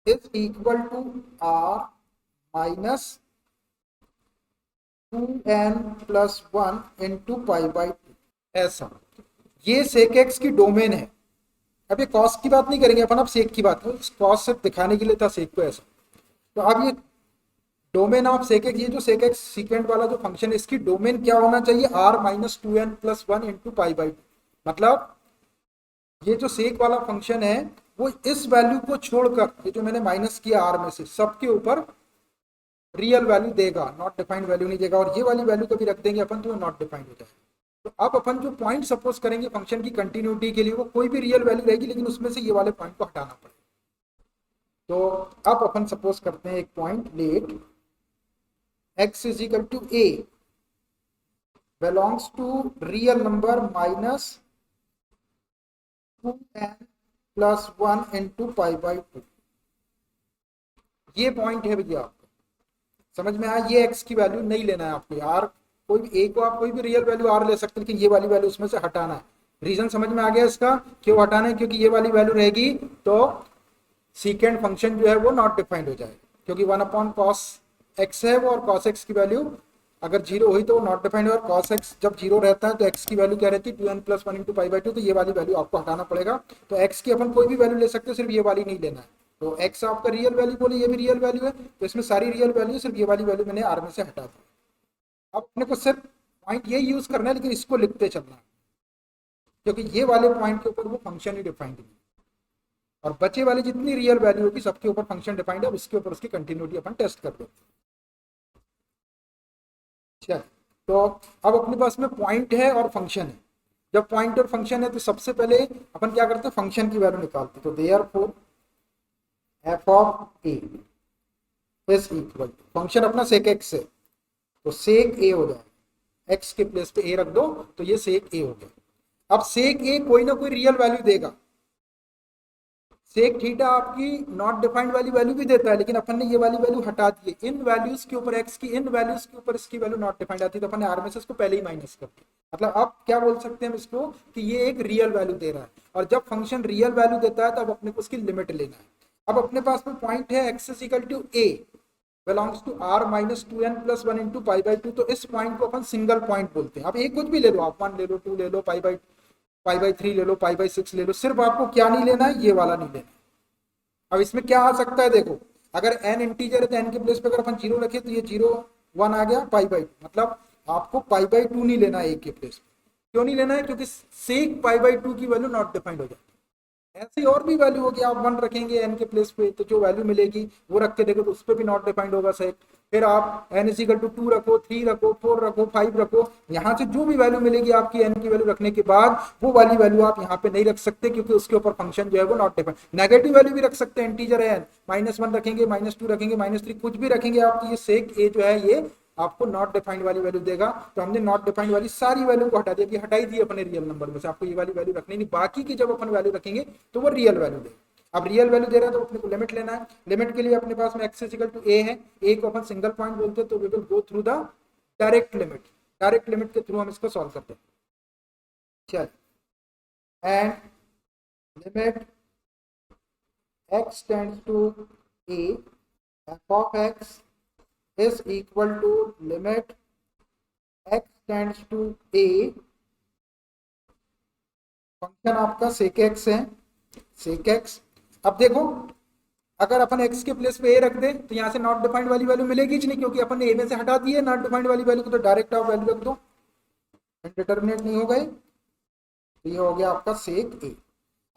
[SPEAKER 1] is equal to r minus 2n plus 1 into pi by 2, ऐसा ये sec x की डोमेन है। अब ये cos की बात नहीं करेंगे अपन, अब sec की बात करें। cos सिर्फ दिखाने के लिए था sec को ऐसा। तो अब ये डोमेन ऑफ sec x, ये जो sec x सीक्वेंट वाला जो फंक्शन है इसकी डोमेन क्या होना चाहिए, r minus 2n plus 1 into pi by 2। मतलब ये जो sec वाला फंक्शन है वो इस वैल्यू को छोड़कर, ये जो मैंने माइनस किया r में से, सबके ऊपर रियल वैल्यू देगा, नॉट डिफाइंड वैल्यू नहीं देगा। और ये वाली वैल्यू कभी रख देंगे अपन तो नॉट डिफाइंड हो जाएगा। तो अब अपन जो पॉइंट सपोज करेंगे फंक्शन की कंटिन्यूटी के लिए, वो कोई भी रियल वैल्यू रहेगी, लेकिन उसमें से ये वाले पॉइंट को हटाना पड़ेगा। तो अब अपन सपोज करते हैं एक point let x is equal to a belongs to real number minus 2n plus 1 into pi by 2। ये पॉइंट है भैया, आपको समझ में आया? ये x की वैल्यू नहीं लेना है आपको यार, कोई भी a को आप कोई भी रियल वैल्यू r ले सकते हैं, लेकिन ये वाली वैल्यू उसमें से हटाना है। रीजन समझ में आ गया इसका क्यों हटाना है? क्योंकि ये वाली वैल्यू रहेगी तो सीकेंड फंक्शन जो है वो नॉट डिफाइंड हो जाएगा, क्योंकि 1/cos x है वो, और cos x की वैल्यू अगर जीरो हुई तो वो नॉट डिफाइंड है, और cos x जब जीरो रहता है तो x की वैल्यू क्या रहती है 2n plus 1 into pi/2, तो ये वाली वैल्यू आपको हटाना पड़ेगा। तो x की अपन कोई भी वैल्यू ले सकते हैं, सिर्फ ये वाली नहीं लेना है। तो x आपका रियल वैल्यू बोले, ये भी रियल वैल्यू है, तो इसमें सारी रियल वैल्यू, सिर्फ ये वाली वैल्यू मैंने r में से हटा दी। अब अपने को सिर्फ पॉइंट ये यूज करना है, लेकिन इसको लिखते चलना है, क्योंकि ये वाले पॉइंट के ऊपर वो फंक्शन ही डिफाइंड नहीं, और बचे वाली जितनी रियल वैल्यू होगी सबके ऊपर फंक्शन डिफाइंड है, उसके ऊपर उसकी कंटिन्यूटी अपन टेस्ट कर देते हैं। चल, तो अब अपने पास में पॉइंट है और फंक्शन है। जब पॉइंट और फंक्शन है तो सबसे पहले अपन क्या करते हैं, फंक्शन की वैल्यू निकालते हैं। तो therefore f of a is equal to, function अपना सेक एक्स है तो सेक ए हो जाएगा, एक्स के प्लेस पे ए रख दो तो ये सेक ए हो गया। अब सेक ए कोई ना कोई रियल वैल्यू देगा, सेक थीटा आपकी नॉट डिफाइंड वाली वैल्यू भी देता है, लेकिन अपन ने ये वाली वैल्यू हटा दी है। इन वैल्यूज के ऊपर एक्स की, इन वैल्यूज के ऊपर इसकी वैल्यू नॉट डिफाइंड आती है, तो अपन ने आर में से इसको पहले ही माइनस कर दिया। मतलब अब क्या बोल सकते हैं हम इसको कि ये एक रियल वैल्यू दे रहा है, और जब फंक्शन रियल वैल्यू देता है तब अपने को उसकी लिमिट लेना है। अब अपने पास में पॉइंट है x is equal to a belongs to r minus 2n plus 1 into pi/2, तो इस पॉइंट को अपन सिंगल पॉइंट बोलते हैं। अब एक कुछ भी ले लो आप, 1 ले लो, 2 ले लो, pi/3 ले लो, pi/6 ले लो, सिर्फ आपको क्या नहीं लेना है, ये वाला नहीं लेना है। अब इसमें क्या आ सकता है, देखो अगर n इंटीजर है तो n के प्लेस पे अगर अपन 0 रखे तो ये 0 1 आ गया pi/2, मतलब आपको pi/2 नहीं लेना है a के प्लेस पे। क्यों नहीं लेना है? क्योंकि सेक pi/2 की वैल्यू नॉट डिफाइंड हो जाती है। ऐसी और भी वैल्यू होगी, आप 1 रखेंगे n के प्लेस पे तो जो वैल्यू मिलेगी वो रख के देखो तो उस पर भी नॉट डिफाइंड होगा सेक। फिर आप n इज इक्वल टू 2 रखो, 3 रखो, 4 रखो, 5 रखो, यहाँ से जो भी वैल्यू मिलेगी आपकी n की वैल्यू रखने के बाद वो वाली वैल्यू आप यहाँ पे नहीं रख सकते, क्योंकि उसके ऊपर फंक्शन जो है वो नॉट डिफाइंड। नेगेटिव वैल्यू भी रख सकते हैं, इंटीजर है n, -1 रखेंगे, -2 रखेंगे, -3 कुछ भी रखेंगे, आपकी ये सेक ए जो है ये आपको नॉट डिफाइंड वाली वैल्यू देगा। तो हमने नॉट डिफाइंड वाली सारी वैल्यू को हटा दिया, हटाई दी अपने रियल नंबर में से, आपको ये वाली वैल्यू रखनी नहीं, बाकी की जब अपन वैल्यू रखेंगे तो वो रियल वैल्यू देगा। अब रियल वैल्यू दे रहा है तो अपने को लिमिट लेना है। लिमिट के लिए अपने पास में x इक्वल टू a है, a को अपन सिंगल पॉइंट बोलते हैं, तो we will go through the direct limit. Direct limit के थ्रू हम इसको सॉल्व करते हैं। चल, and limit x tends to a f of x is equal to limit x tends to a, function आपका sec x है, sec x। अब देखो अगर अपन x के प्लेस पे a रख दे तो यहाँ से नॉट डिफाइंड वाली वैल्यू मिलेगी ही नहीं, क्योंकि अपन ने a में से हटा दी है नॉट डिफाइंड वाली वैल्यू को, तो डायरेक्ट आप वैल्यू रख दो, इंडिटरमिनेट नहीं हो गए, तो ये हो गया आपका sec a।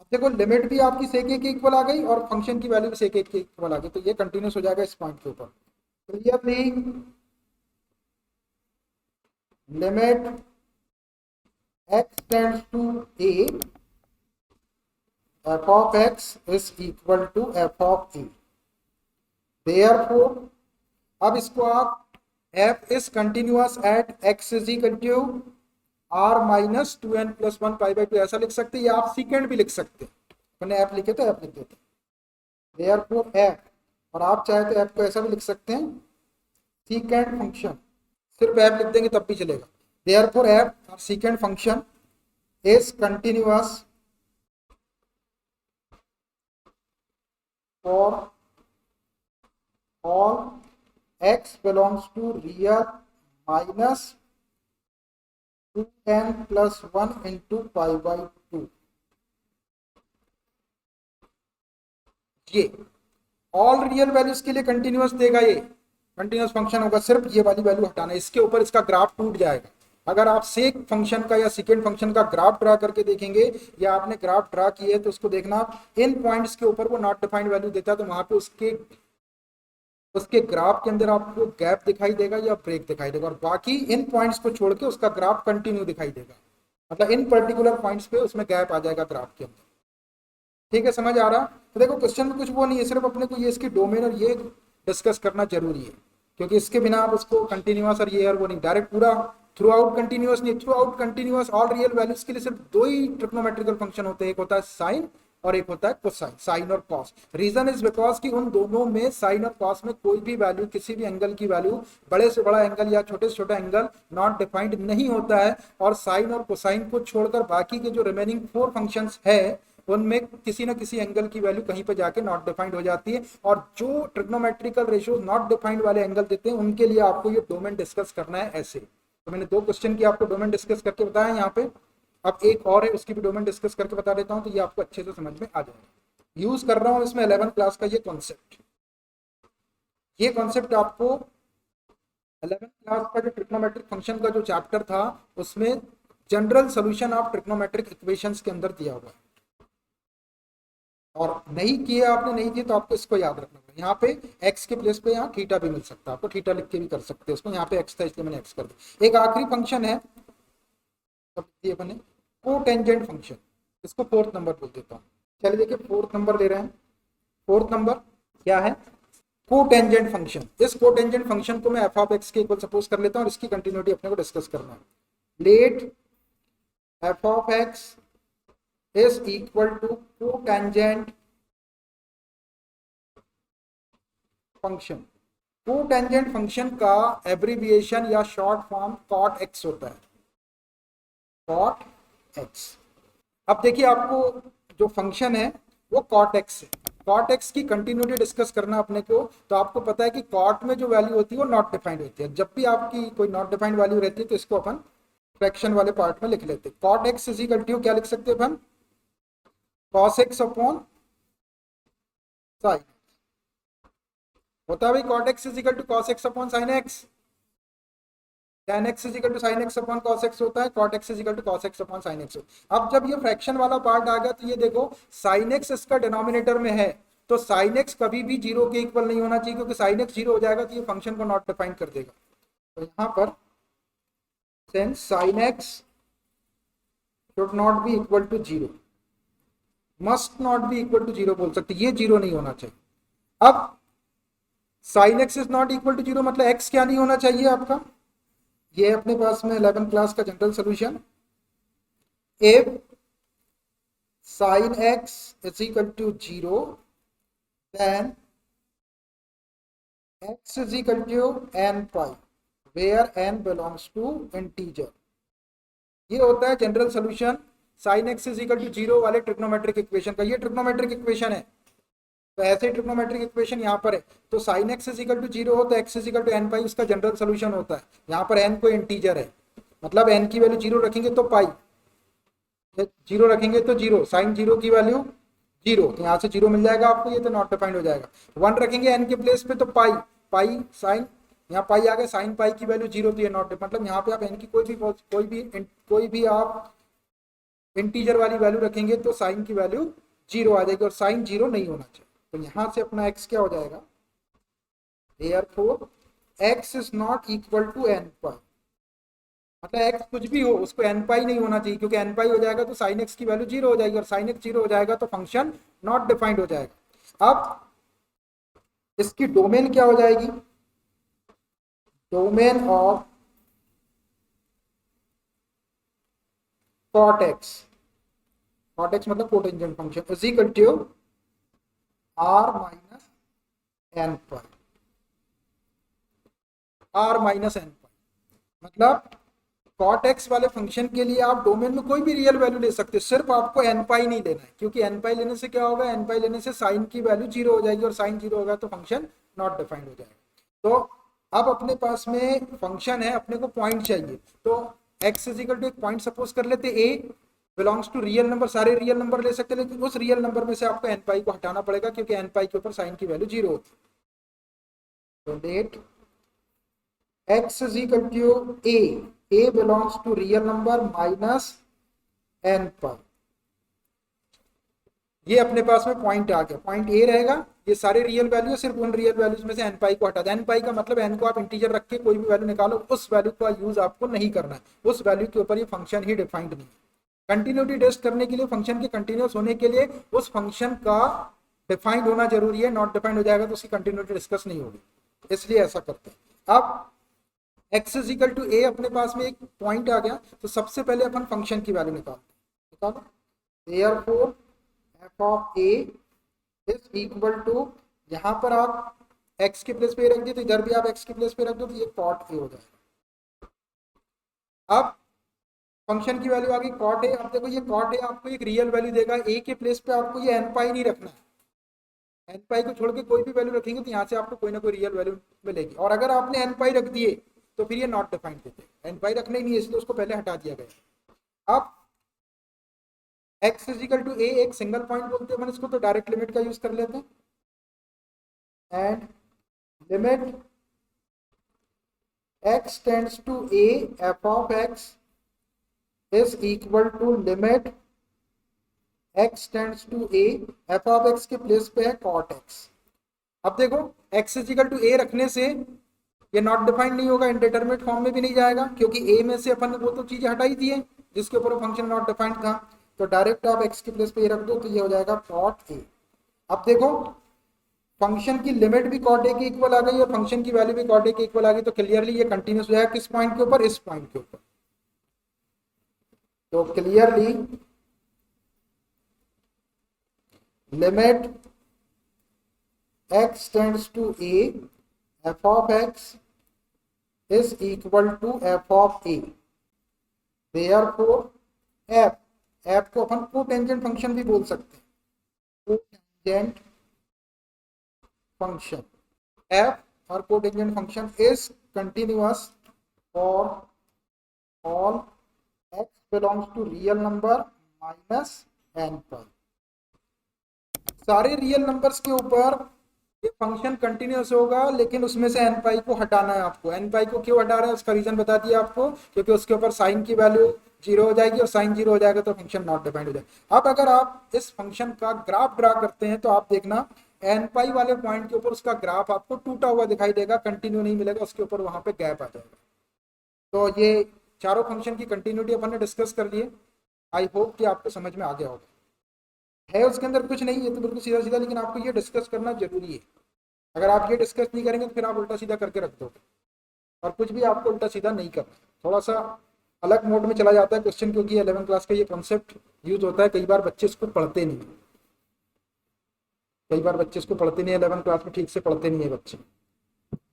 [SPEAKER 1] अब देखो लिमिट भी आपकी sec a के इक्वल आ गई और फंक्शन की वैल्यू भी sec a के इक्वल आ गई, तो ये कंटिन्यूस हो जाएगा इस पॉइंट के ऊपर। Clearly limit x tends to a f of x is equal to f of a। Therefore अब इसको आप f is continuous at x is equal to r minus 2n plus 1 pi/2 ऐसा लिख सकते हैं, या आप सीकेंड भी लिख सकते हैं। मैंने f लिखे तो f लिख देते हैं। Therefore f, और आप चाहे तो f को ऐसा भी लिख सकते हैं, सीकेंड फंक्शन, सिर्फ f लिख देंगे तब भी चलेगा। Therefore f secant function is continuous for all x belongs to real minus 2n plus 1 into pi/2। ये ऑल रियल वैल्यूज के लिए कंटिन्यूअस देगा, ये कंटिन्यूअस फंक्शन होगा, सिर्फ ये वाली वैल्यू हटाना है, इसके ऊपर इसका ग्राफ टूट जाएगा। अगर आप सेक फंक्शन का या सेकेंड फंक्शन का ग्राफ ड्रा करके देखेंगे, या आपने ग्राफ ड्रा किए है तो उसको देखना, इन पॉइंट्स के ऊपर वो नॉट डिफाइंड वैल्यू देता है, तो वहां पे उसके ग्राफ के अंदर आपको गैप दिखाई देगा या ब्रेक दिखाई देगा, और बाकी इन पॉइंट्स को छोड़ के उसका ग्राफ कंटिन्यू दिखाई देगा, मतलब इन पर्टिकुलर पॉइंट्स पे उसमें गैप आ जाएगा ग्राफ के अंदर। ठीक है, समझ आ रहा? तो देखो क्वेश्चन में कुछ वो नहीं है, सिर्फ अपने को ये इसकी डोमेन और ये डिस्कस करना जरूरी है, क्योंकि इसके बिना आप उसको कंटिन्यूअस और ये और वो नहीं, डायरेक्ट पूरा थ्रू आउट कंटिन्यूअस नहीं, through out continuous all real values के लिए सिर्फ दो ही ट्रिग्नोमेट्रिकल फंक्शन होते हैं, एक होता है साइन और एक होता है कोसाइन, साइन और कॉस। रीजन इज बिकॉज कि उन दोनों में, साइन और कॉस में, कोई भी वैल्यू, किसी भी एंगल की वैल्यू, बड़े से बड़ा एंगल या छोटे से छोटा एंगल नॉट डिफाइंड नहीं होता है, और साइन और कोसाइन को छोड़कर बाकी के जो रिमेनिंग 4 फंक्शंस है उनमें किसी ना किसी एंगल की वैल्यू कहीं पर जाके नॉट डिफाइंड हो जाती है, और जो ट्रिग्नोमेट्रिकल रेशियो नॉट डिफाइंड वाले एंगल देते हैं उनके लिए आपको ये डोमेन डिस्कस करना है ऐसे। तो मैंने 2 क्वेश्चन की आपको डोमेन डिस्कस करके बताया यहाँ पे, अब एक और है उसकी भी डोमेन डिस्कस करके बता देता हूँ, तो ये आपको अच्छे से समझ में आ जाएगा। यूज कर रहा हूँ इसमें 11 क्लास का ये कॉन्सेप्ट, ये कॉन्सेप्ट आपको 11 क्लास का जो ट्रिग्नोमेट्रिक फंक्शन का जो चैप्टर था उसमें general solution of trigonometric equations के अंदर दिया हुआ है, और नहीं किया आपने, नहीं किया तो आपको इसको याद रखना है। यहाँ पे x के प्लेस पे यहाँ थीटा भी मिल सकता है, आपको थीटा लिख के भी कर सकते हैं उसको, यहाँ पे x था इसलिए मैंने x कर दिया। एक आखिरी फंक्शन है अपने कोटेंजेंट फंक्शन, इसको 4th नंबर बोल देता हूँ। चलिए देखिए 4th नंबर ले रहे हैं। 4th नंबर क्या है? Cotangent function. इस कोटेंजेंट फंक्शन को मैं f ऑफ x के इक्वल सपोज कर लेता हूँ और इसकी कंटिन्यूटी अपने को डिस्कस करना है। Let f of x is equal to cotangent function. Cotangent function का एब्रिविएशन या शॉर्ट फॉर्म cot x होता है, cot x। अब देखिए आपको जो फंक्शन है वो cot x है, cot x की कंटिन्यूटी डिस्कस करना अपने को, तो आपको पता है कि cot में जो वैल्यू होती है वो नॉट डिफाइंड होती है। जब भी आपकी कोई नॉट डिफाइंड वैल्यू रहती है तो इसको अपन फ्रैक्शन वाले पार्ट में लिख लेते हैं। cot x is equal to क्या लिख सकते हैं अपन? cos x अपॉन sin होता है भाई, cot x is equal to cos x upon sin x, tan x is equal to sin x upon cos x होता है, cot x is equal to cos x upon sin x। अब जब ये fraction वाला part आ गया तो ये देखो sin x इसका डिनोमिनेटर में है, तो sin x कभी भी 0 के इक्वल नहीं होना चाहिए, क्योंकि sin x 0 हो जाएगा तो ये फंक्शन को नॉट डिफाइन कर देगा। तो यहाँ पर since sin x should not be equal to 0, must not be equal to 0 बोल सकते, ये 0 नहीं होना चाहिए। अब sin x is not equal to 0 मतलब x क्या नहीं होना चाहिए आपका? ये अपने पास में 11 क्लास का general solution, if sin x is equal to 0 then x is equal to n pi where n belongs to integer. ये होता है general solution sin x is equal to 0 वाले ट्रिग्नोमेट्रिक इक्वेशन का। ये ट्रिग्नोमेट्रिक इक्वेशन है, तो ऐसे trigonometric equation यहाँ पर है, तो sin x is equal to 0 हो तो x is equal to n pi उसका जनरल सोल्यूशन होता है। यहाँ पर n को इंटीजर है, मतलब n की वैल्यू 0 रखेंगे तो पाई, 0 रखेंगे तो 0, साइन 0 की वैल्यू 0, तो यहाँ से 0 मिल जाएगा आपको, ये तो नॉट डिफाइंड हो जाएगा। 1 रखेंगे n के प्लेस पे तो पाई, पाई साइन, यहाँ पाई आ गया, साइन पाई की वैल्यू 0, तो ये नॉट, मतलब यहाँ पे आप n की कोई भी आप इंटीजर वाली वैल्यू रखेंगे तो साइन की वैल्यू 0 आ जाएगी, और साइन 0 नहीं होना चाहिए। तो यहाँ से अपना x क्या हो जाएगा? Therefore x is not equal to n pi, मतलब x कुछ भी हो उसको n पाई नहीं होना चाहिए, क्योंकि n पाई हो जाएगा तो sin x की वैल्यू 0 हो जाएगी, और sin x 0 हो जाएगा तो फंक्शन नॉट डिफाइंड हो जाएगा। अब इसकी डोमेन क्या हो जाएगी? Domain of cot x, cot x मतलब cotangent function is equal to r minus n pi, r minus n pi, मतलब cot x वाले फंक्शन के लिए आप डोमेन में कोई भी रियल वैल्यू ले सकते हैं, सिर्फ आपको n पाई नहीं लेना है, क्योंकि n पाई लेने से क्या होगा? n पाई लेने से साइन की वैल्यू 0 हो जाएगी, और साइन 0 होगा तो फंक्शन नॉट डिफाइंड हो जाएगा। तो अब अपने पास में फंक्शन है, अपने को पॉइंट चाहिए, तो x इज इक्वल टू एक पॉइंट सपोज कर लेते, a belongs to real number, सारे रियल नंबर ले सकते हैं, लेकिन उस रियल नंबर में से आपको n पाई को हटाना पड़ेगा, क्योंकि n पाई के ऊपर साइन की वैल्यू 0 होती है। तो let x is equal to a belongs to real number minus n pi, ये अपने पास में पॉइंट आ गया, पॉइंट a रहेगा, ये सारे रियल वैल्यू, सिर्फ उन रियल वैल्यूज में से n पाई को हटा दें। n पाई का मतलब n को आप इंटीजर रख के कोई भी वैल्यू निकालो, उस वैल्यू का यूज आपको नहीं करना है, उस वैल्यू के ऊपर ये फंक्शन ही डिफाइंड नहीं है। कंटिन्यूटी टेस्ट करने के लिए, फंक्शन के कंटिन्यूस होने के लिए उस फंक्शन का डिफाइंड होना जरूरी है। नॉट डिफाइंड हो जाएगा तो उसकी कंटिन्यूटी डिस्कस नहीं होगी, इसलिए ऐसा करते हैं। अब x इजिकल टू ए अपने पास में एक पॉइंट आ गया, तो सबसे पहले अपन फंक्शन की वैल्यू निकालो। Therefore f of a is equal to, यहां पर आप x के प्लेस पे रख दिए तो इधर भी आप x के प्लेस पे रख दो तो ये cot a हो जाएगा। अब फंक्शन की वैल्यू आ गई cot a। अब देखो ये cot a आपको एक रियल वैल्यू देगा, a के प्लेस पे आपको ये n पाई नहीं रखना है। n पाई को छोड़ के कोई भी वैल्यू रखेंगे तो यहाँ से आपको कोई ना कोई रियल वैल्यू मिलेगी। और अगर आपने n पाई रख दिए तो फिर ये नॉट डिफाइंड देते हैं, n पाई रखना ही नहीं है इसलिए उसको पहले हटा दिया गया। अब x इजिकल टू a एक सिंगल पॉइंट बोलते हैं इसको, तो डायरेक्ट लिमिट का यूज कर लेते हैं। And limit x tends to a f of x is equal to limit x tends to a f of x के प्लेस पे है cot x। अब देखो x इजिकल टू a रखने से ये नॉट डिफाइंड नहीं होगा, इंडिटरमिनेट फॉर्म में भी नहीं जाएगा, क्योंकि a में से अपन ने वो तो चीजें हटाई दी है जिसके ऊपर फंक्शन नॉट डिफाइंड था। तो डायरेक्ट आप x के प्लेस पे रख दो तो ये हो जाएगा cot a। अब देखो फंक्शन की लिमिट भी cot a की इक्वल आ गई और फंक्शन की वैल्यू भी cot a की इक्वल आ गई, तो क्लियरली ये कंटिन्यूस हो जाएगा किस पॉइंट के ऊपर, इस पॉइंट के ऊपर। तो clearly limit x tends to a f of x is equal to f of a। therefore f को अपन कोटेंजेंट फंक्शन भी बोल सकते हैं, कोटेंजेंट फंक्शन f और cotangent function is continuous for all x belongs to real number minus n पर। सारे real numbers के ऊपर ये फंक्शन कंटिन्यूअस होगा, लेकिन उसमें से n पाई को हटाना है आपको। n पाई को क्यों हटा रहे हैं उसका रीजन बता दिया आपको, क्योंकि उसके ऊपर साइन की वैल्यू 0 हो जाएगी और साइन 0 हो जाएगा तो फंक्शन नॉट डिफाइंड हो जाएगा। अब अगर आप इस फंक्शन का ग्राफ ड्रा करते हैं तो आप देखना n पाई वाले पॉइंट के ऊपर उसका ग्राफ आपको टूटा हुआ दिखाई देगा, कंटिन्यू नहीं मिलेगा, उसके ऊपर वहां पे गैप आ जाएगा। तो ये चारों फंक्शन की कंटिन्यूटी अपन ने डिस्कस कर लिए। आई होप कि आपको समझ में आ गया होगा। है उसके अंदर कुछ नहीं, ये तो बिल्कुल सीधा सीधा, लेकिन आपको ये डिस्कस करना जरूरी है। अगर आप ये डिस्कस नहीं करेंगे तो फिर आप उल्टा सीधा करके रख दोगे और कुछ भी आपको उल्टा सीधा नहीं करना। थोड़ा सा अलग मोड में चला जाता है क्वेश्चन, क्योंकि 11th क्लास का ये कॉन्सेप्ट यूज होता है। कई बार बच्चे इसको पढ़ते नहीं, 11th क्लास में ठीक से पढ़ते नहीं है बच्चे।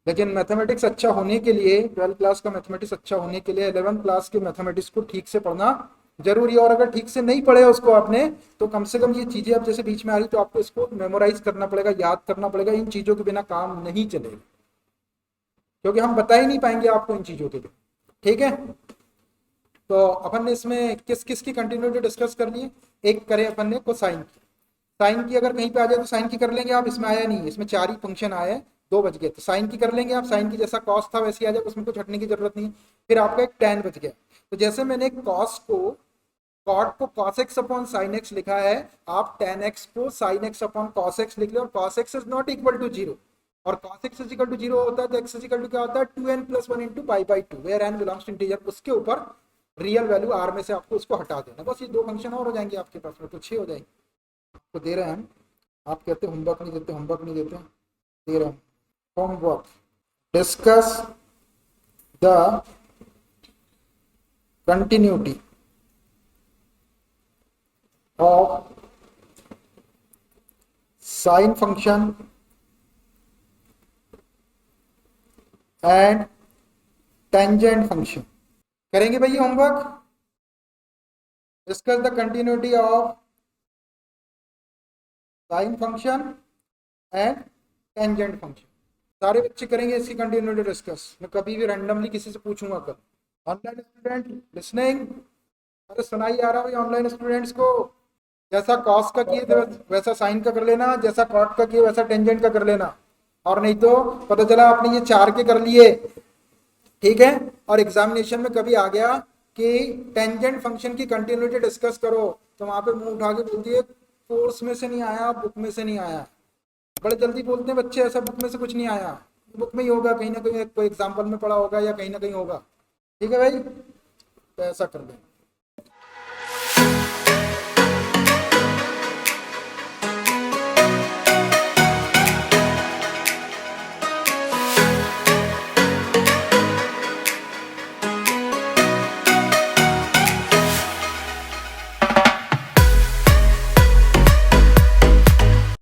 [SPEAKER 1] लेकिन मैथमेटिक्स अच्छा होने के लिए, 12th क्लास का मैथमेटिक्स अच्छा होने के लिए 11th क्लास के मैथमेटिक्स को ठीक से पढ़ना जरूरी है। और अगर ठीक से नहीं पढ़े उसको आपने, तो कम से कम ये चीजें अब जैसे बीच में आ रही तो आपको इसको मेमोराइज करना पड़ेगा, याद करना पड़ेगा। इन चीजों के बिना काम नहीं चलेगा, क्योंकि हम बता ही नहीं पाएंगे आपको इन चीजों के लिए। ठीक है, तो अपन ने इसमें किस किस की कंटिन्यूटी डिस्कस कर ली। एक करे अपन ने कोसाइन की। साइन की अगर कहीं पे आ जाए तो साइन की कर लेंगे आप, इसमें आया नहीं, इसमें 4 ही फंक्शन आए हैं, 2 बच गए, तो साइन की कर लेंगे आप। साइन की जैसा कॉस था वैसे आ जाए, उसमें कुछ हटने की जरूरत नहीं है। फिर आपका एक tan बच गया, तो जैसे मैंने कॉस को कॉट को cos x upon sine x लिखा है, आप tan x को sin x upon cos x लिख लो। और cos x is not equal to 0, और cos x is equal to 0 होता है तो x इज इक्वल टू क्या होता है 2n + 1 × π/2 where n belongs to integer. उसके ऊपर रियल वैल्यू r में से आपको उसको हटा देना, बस ये 2 फंक्शन और हो जाएंगे आपके पास में, तो 6 हो जाएंगे। आपको दे रहे हैं हम, आप कहते हैं होमवर्क नहीं देते, होमवर्क नहीं देते, दे रहे हैं homework. Discuss the continuity of sine function and tangent function। करेंगे भाई homework. Discuss the continuity of sine function and tangent function. सारे बच्चे करेंगे इसकी कंटिन्यूटी डिस्कस। मैं कभी भी रैंडमली किसी से पूछूंगा कल। ऑनलाइन स्टूडेंट लिसनिंग, अरे सुनाई आ रहा भाई ऑनलाइन स्टूडेंट्स को। जैसा कॉस का किए वैसा साइन का कर लेना, जैसा कॉट का किए वैसा टेंजेंट का कर लेना। और नहीं तो पता चला आपने ये 4 के कर लिए, ठीक है, और एग्जामिनेशन में कभी आ गया कि टेंजेंट फंक्शन की कंटिन्यूटी डिस्कस करो, तो वहां पे मुंह उठा के बोलती है कोर्स में से नहीं आया, बुक में से नहीं आया। बड़े जल्दी बोलते हैं बच्चे, ऐसा बुक में से कुछ नहीं आया, बुक में ही होगा, कहीं ना कहीं कोई एग्जाम्पल में पढ़ा होगा या कहीं ना कहीं होगा। ठीक है भाई, तो ऐसा कर लें।